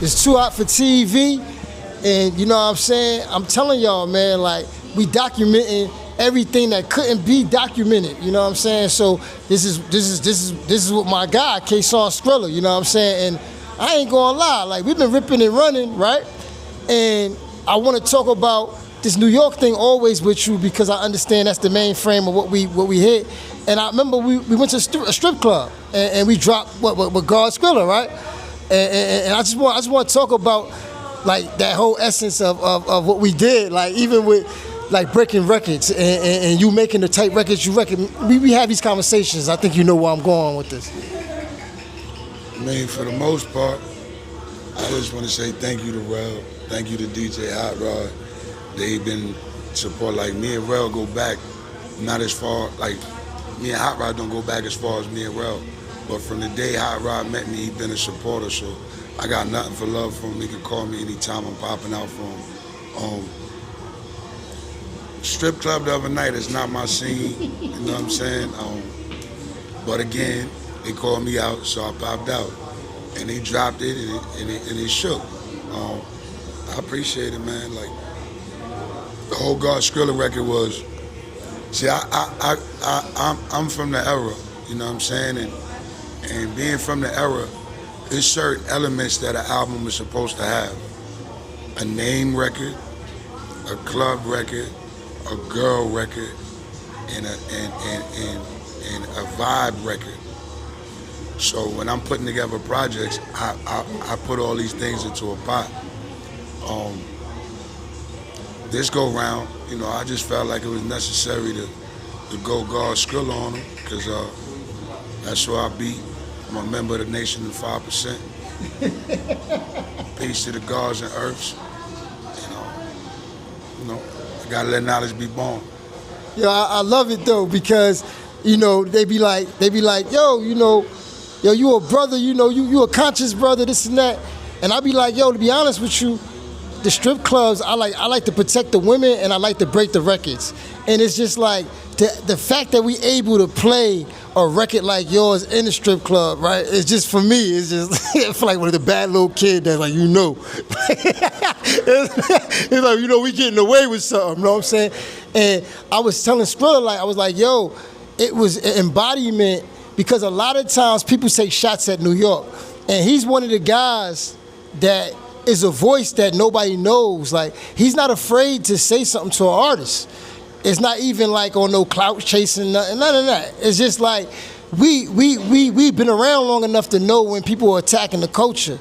it's too hot for TV, and you know what I'm saying? I'm telling y'all, man, like, we documenting everything that couldn't be documented, you know what I'm saying? So this is what my guy, K-Son Skrilla, you know what I'm saying? And I ain't gonna lie, like, we've been ripping and running, right? And I wanna talk about this New York thing always with you because I understand that's the main frame of what we hit. And I remember we went to a strip club and we dropped with God Skrilla, right? And I just want to talk about like that whole essence of what we did, like even with like breaking records and you making the type records you reckon. We have these conversations. I think you know where I'm going with this. I mean, for the most part, I just want to say thank you to Rel, thank you to DJ Hot Rod. They've been support. Like me and Rel go back, not as far, like me and Hot Rod don't go back as far as me and Rel. But from the day Hot Rod met me, he's been a supporter, so I got nothing for love for him. He can call me anytime I'm popping out for him. Strip club the other night is not my scene, you know what I'm saying? But again, they called me out, so I popped out. And they dropped it and it shook. I appreciate it, man. Like, the whole God Skrilla record was, see, I'm from the era, you know what I'm saying? And being from the era, there's certain elements that an album is supposed to have. A name record, a club record, a girl record, and a vibe record. So when I'm putting together projects, I put all these things into a pot. This go round, you know, I just felt like it was necessary to go God Skrilla on him, because that's who I beat. I'm a member of the Nation of 5%. Peace to the gods and earths. You know, I gotta let knowledge be born. Yeah, I love it though, because, you know, they be like, yo, you know, yo, you a brother, you know, you a conscious brother, this and that. And I be like, yo, to be honest with you, the strip clubs, I like to protect the women and I like to break the records. And it's just like the fact that we able to play a record like yours in the strip club, right? It's just, for me, it's just, I feel like one of the bad little kid that's like, you know. It's like, you know, we getting away with something, you know what I'm saying? And I was telling Skrilla, like, I was like, yo, it was an embodiment, because a lot of times people take shots at New York. And he's one of the guys that is a voice that nobody knows. Like, he's not afraid to say something to an artist. It's not even like on no clout chasing, nothing, none of that. It's just like, we've been around long enough to know when people are attacking the culture.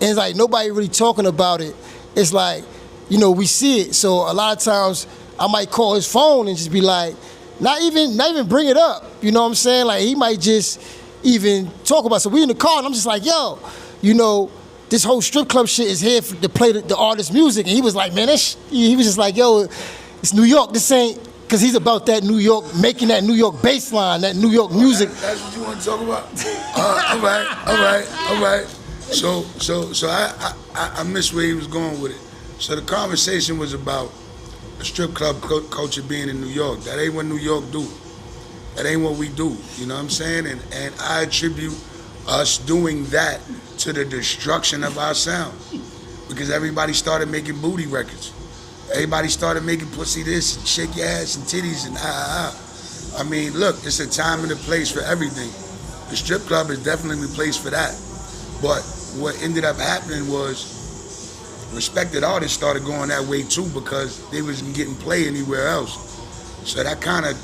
And it's like, nobody really talking about it. It's like, you know, we see it. So a lot of times I might call his phone and just be like, not even bring it up. You know what I'm saying? Like, he might just even talk about it. So we in the car and I'm just like, yo, you know, this whole strip club shit is here to play the artist's music. And he was like, man, he was just like, yo, it's New York, this ain't, because he's about that New York, making that New York bass line, that New York music. That's what you want to talk about? All right. So I missed where he was going with it. So the conversation was about a strip club culture being in New York. That ain't what New York do. That ain't what we do, you know what I'm saying? And I attribute us doing that to the destruction of our sound, because everybody started making booty records. Everybody started making pussy this and shake your ass and titties and I mean, look, it's a time and a place for everything. The strip club is definitely a place for that. But what ended up happening was respected artists started going that way too, because they wasn't getting play anywhere else. So that kind of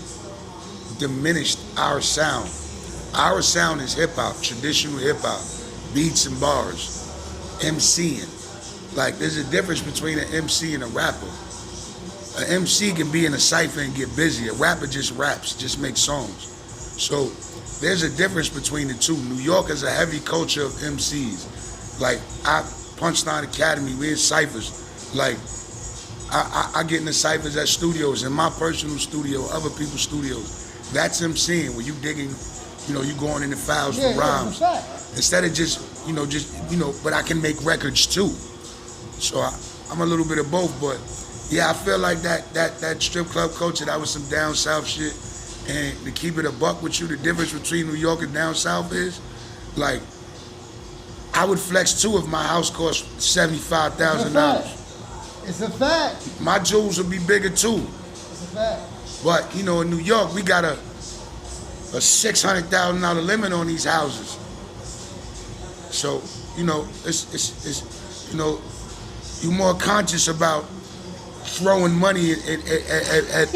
diminished our sound. Our sound is hip hop, traditional hip hop, beats and bars, MCing. Like, there's a difference between an MC and a rapper. An MC can be in a cypher and get busy. A rapper just raps, just makes songs. So there's a difference between the two. New York is a heavy culture of MCs. Like, Punchline Academy, we in cyphers. Like, I get in the cyphers at studios, in my personal studio, other people's studios. That's MCing, when you digging, you know, you going in the files for rhymes. Instead of just, but I can make records too. So I'm a little bit of both, but yeah, I feel like that strip club culture, that was some down south shit. And to keep it a buck with you, the difference between New York and down south is, like, I would flex too if my house cost $75,000. It's a fact. My jewels would be bigger too. It's a fact. But in New York, we got a $600,000 limit on these houses. So it's you're more conscious about throwing money at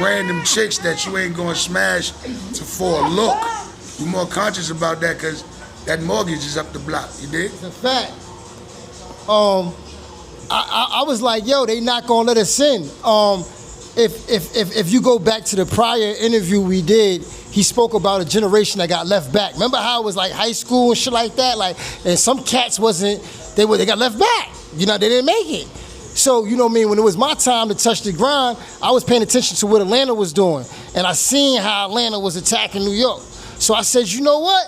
random chicks that you ain't gonna smash for a look. You're more conscious about that because that mortgage is up the block. You dig? It's a fact. I was like, yo, they not gonna let us in. If you go back to the prior interview we did, he spoke about a generation that got left back. Remember how it was like high school and shit like that? Like, and some cats they got left back. They didn't make it. So, you know what I mean, when it was my time to touch the grind, I was paying attention to what Atlanta was doing. And I seen how Atlanta was attacking New York. So I said, you know what?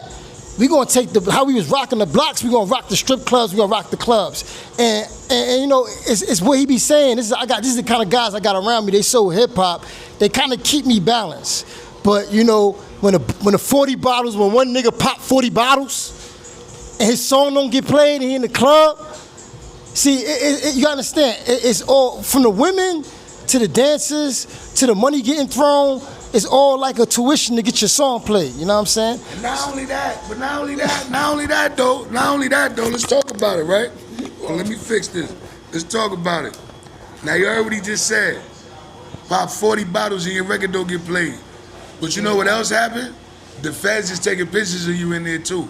We gonna take how we was rocking the blocks, we gonna rock the strip clubs, we gonna rock the clubs. And it's what he be saying. This is the kind of guys I got around me. They so hip hop, they kind of keep me balanced. But when the 40 bottles, when one nigga pop 40 bottles and his song don't get played and he in the club, see, you understand, it's all from the women to the dancers to the money getting thrown. It's all like a tuition to get your song played. You know what I'm saying? And not only that though, let's talk about it, right? Well, let me fix this. Let's talk about it. Now, you heard what he just said. Pop 40 bottles and your record don't get played. But you know what else happened? The feds is taking pictures of you in there too.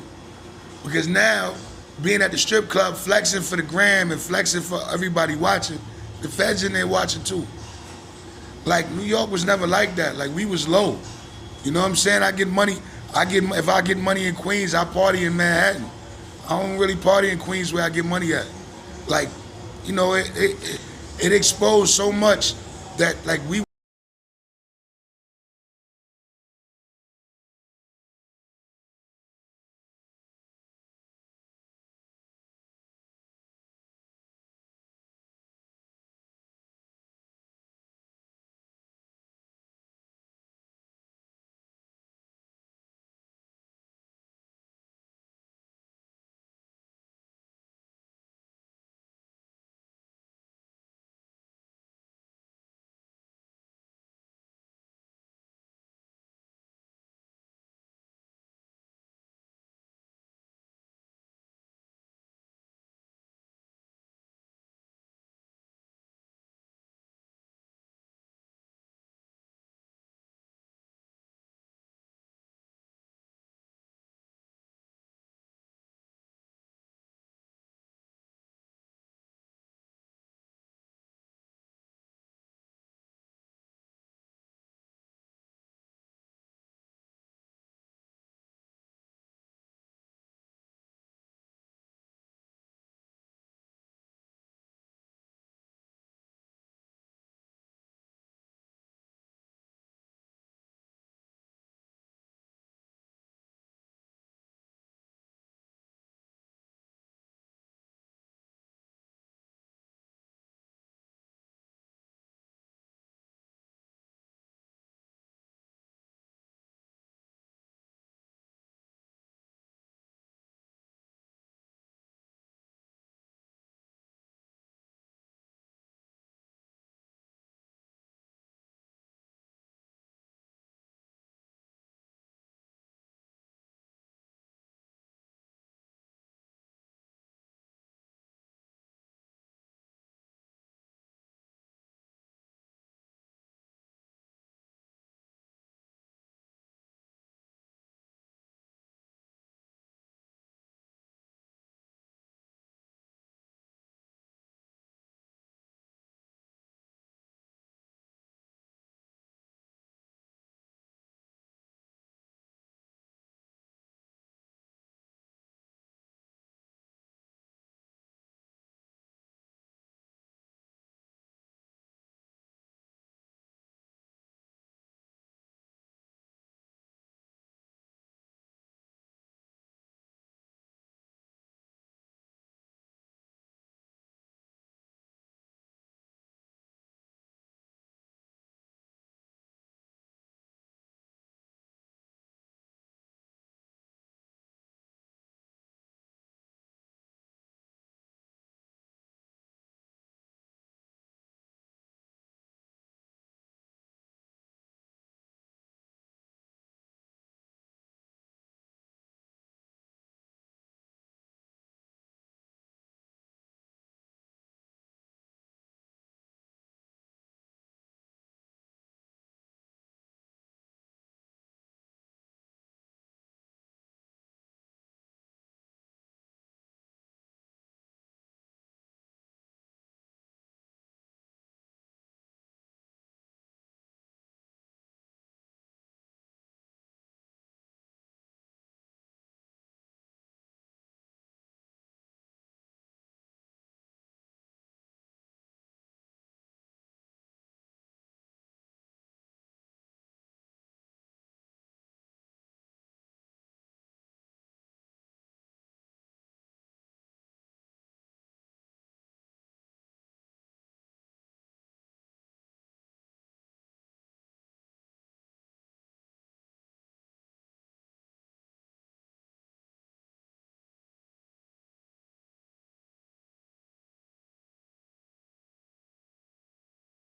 Because now, being at the strip club, flexing for the gram and flexing for everybody watching, the feds in there watching too. Like, New York was never like that. Like, we was low. You know what I'm saying? If I get money in Queens, I party in Manhattan. I don't really party in Queens where I get money at. Like, it exposed so much that, like, we